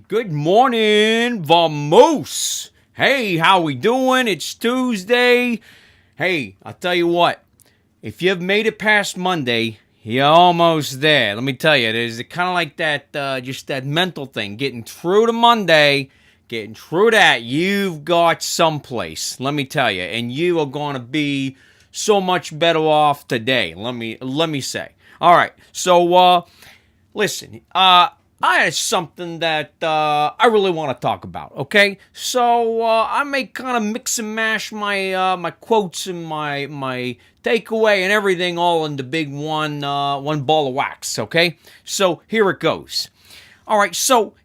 Good morning, Vamoose. Hey, how we doing? It's Tuesday. Hey, I'll tell you what. If you've made it past Monday, you're almost there. Let me tell you, there's kind of like that, just that mental thing. Getting through to Monday, getting through that, you've got someplace. Let me tell you, and you are going to be so much better off today. Let me say. All right, so listen. I had something that I really want to talk about, okay? So I may kind of mix and mash my quotes and my takeaway and everything all in the big one ball of wax, okay? So here it goes. All right, so,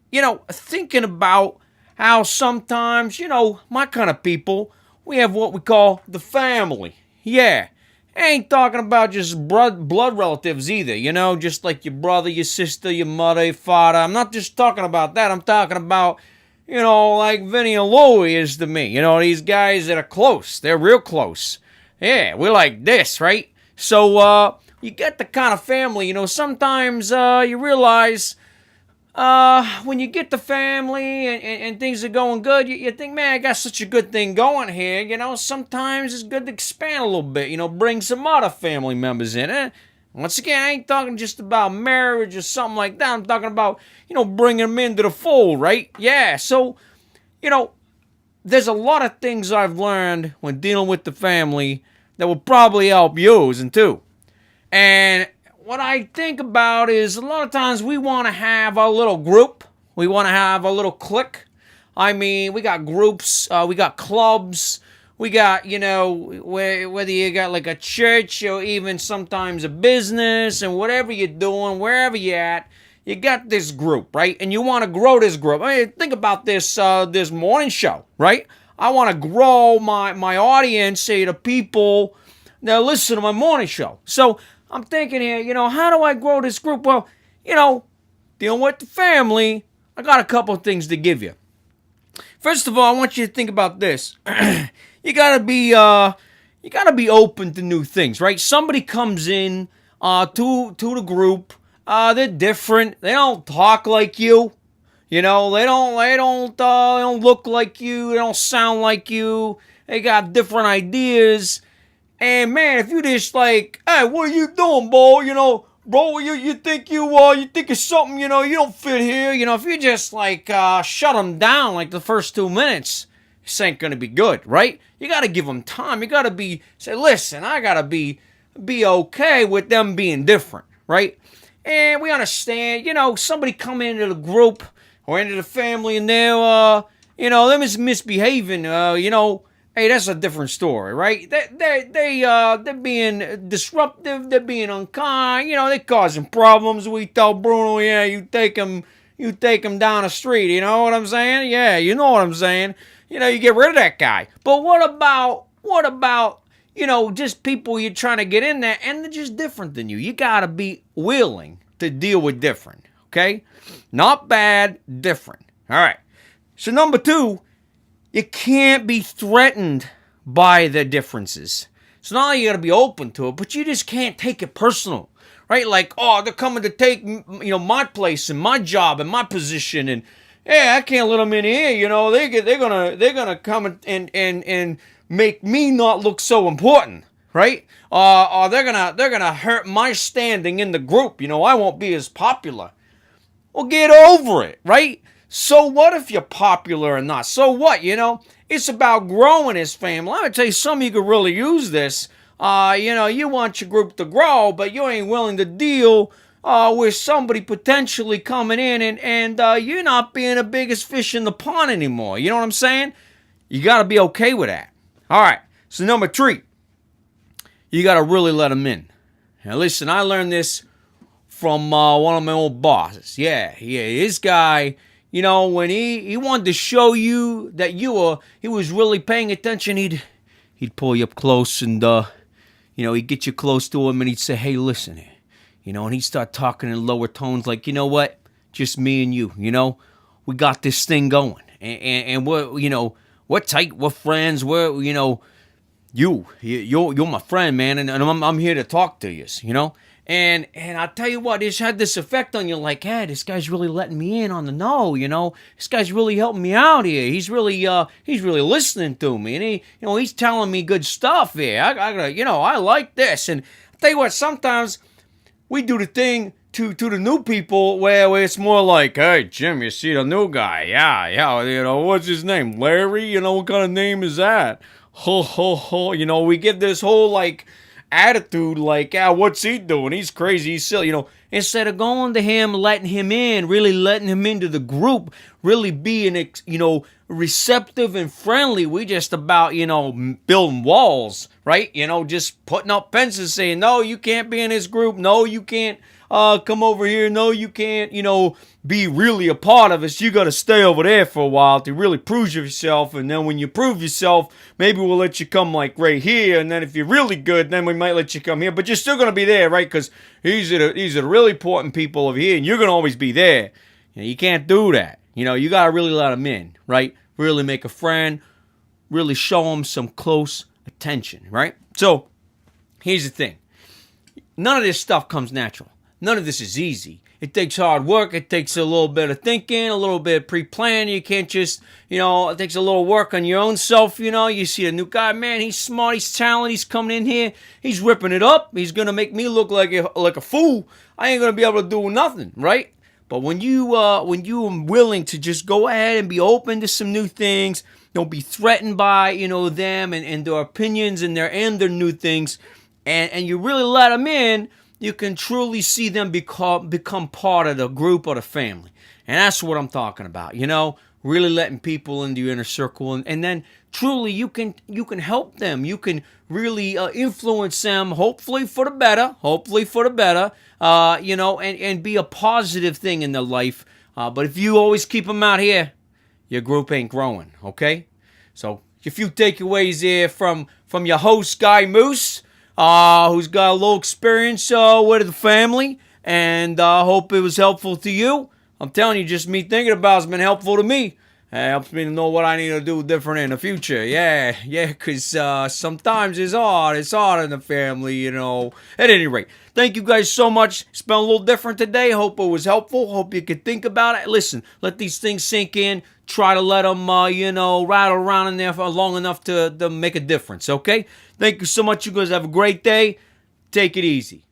thinking about how sometimes, my kind of people, we have what we call the family. Yeah. I ain't talking about just blood relatives either, just like your brother, your sister, your mother, your father. I'm not just talking about that. I'm talking about, like Vinny and Louie is to me. These guys that are close. They're real close. Yeah, we're like this, right? So, you get the kind of family, sometimes you realize when you get the family and things are going good, you think, man, I got such a good thing going here. Sometimes it's good to expand a little bit, bring some other family members in. Once again, I ain't talking just about marriage or something like that. I'm talking about, bringing them into the fold, right? Yeah, so, there's a lot of things I've learned when dealing with the family that will probably help you and too. And what I think about is a lot of times we want to have a little group. We want to have a little clique. I mean, we got groups, we got clubs, we got, whether you got like a church or even sometimes a business and whatever you're doing, wherever you're at, you got this group, right? And you want to grow this group. I mean, think about this this morning show, right? I want to grow my audience, say the people that listen to my morning show. So I'm thinking here, how do I grow this group? Well, dealing with the family, I got a couple of things to give you. First of all, I want you to think about this. You gotta be open to new things, right? Somebody comes in to the group. They're different. They don't talk like you. They don't look like you. They don't sound like you. They got different ideas. And man, if you just like, hey, what are you doing, bro? Bro, you think you think it's something, you don't fit here. If you just like shut them down like the first 2 minutes, this ain't gonna be good, right? You gotta give them time. You gotta say, listen, I gotta be okay with them being different, right? And we understand, somebody come into the group or into the family and they're them is misbehaving, hey, that's a different story, right? They're being disruptive. They're being unkind. They're causing problems. We tell Bruno, yeah, you take him down the street. You know what I'm saying? Yeah, you know what I'm saying. You get rid of that guy. But what about just people you're trying to get in there and they're just different than you? You gotta be willing to deal with different. Okay, not bad, different. All right. So number 2. You can't be threatened by the differences. So not only you got to be open to it, but you just can't take it personal, right? Like, oh, they're coming to take, my place and my job and my position, and yeah, I can't let them in here. They're gonna come and make me not look so important, right? Or they're gonna hurt my standing in the group. I won't be as popular. Well, get over it, right? So what if you're popular or not? So what, It's about growing his family. I'm going to tell you, some of you could really use this. You want your group to grow, but you ain't willing to deal with somebody potentially coming in and you're not being the biggest fish in the pond anymore. You know what I'm saying? You got to be okay with that. All right. So number 3, you got to really let them in. Now listen, I learned this from one of my old bosses. Yeah, this guy... when he wanted to show you that he was really paying attention, he'd pull you up close and, he'd get you close to him and he'd say, hey, listen here, and he'd start talking in lower tones like, you know what, just me and you, we got this thing going and we're tight, we're friends, you're my friend, man, and I'm here to talk to you, And I tell you what, it's had this effect on you, like, hey, this guy's really letting me in on the know, This guy's really helping me out here. He's really listening to me, and he's telling me good stuff here. I like this. And I tell you what, sometimes we do the thing to the new people where it's more like, hey, Jim, you see the new guy? Yeah, what's his name? Larry? What kind of name is that? Ho, ho, ho. We give this whole, like, attitude like, what's he doing? He's crazy, he's silly, Instead of going to him, letting him in, really letting him into the group, really being, receptive and friendly. We just about, building walls, right? Just putting up fences saying, no, you can't be in this group. No, you can't come over here. No, you can't, be really a part of us. You got to stay over there for a while to really prove yourself. And then when you prove yourself, maybe we'll let you come like right here. And then if you're really good, then we might let you come here. But you're still going to be there, right? Because these are the really important people over here, and you're going to always be there. You can't do that. You got to really let them in, right? Really make a friend. Really show them some close attention, right? So here's the thing. None of this stuff comes natural. None of this is easy. It takes hard work. It takes a little bit of thinking, a little bit of pre-planning. You can't just, it takes a little work on your own self, You see a new guy, man, he's smart, he's talented, he's coming in here, he's ripping it up. He's going to make me look like a fool. I ain't going to be able to do nothing, right? But when you are willing to just go ahead and be open to some new things, don't be threatened by, them and their opinions and their new things, and you really let them in, you can truly see them become part of the group or the family. And that's what I'm talking about, really letting people into your inner circle. And then truly you can help them. You can really influence them, hopefully for the better, and be a positive thing in their life. But if you always keep them out here, your group ain't growing, okay? So a few takeaways here from your host, Guy Moose, who's got a little experience with the family, and I hope it was helpful to you. I'm telling you, just me thinking about it's been helpful to me. It helps me to know what I need to do different in the future. Yeah, because sometimes it's hard. It's hard in the family, At any rate, thank you guys so much. It's been a little different today. Hope it was helpful. Hope you could think about it. Listen, let these things sink in. Try to let them, rattle around in there for long enough to make a difference, okay? Thank you so much. You guys have a great day. Take it easy.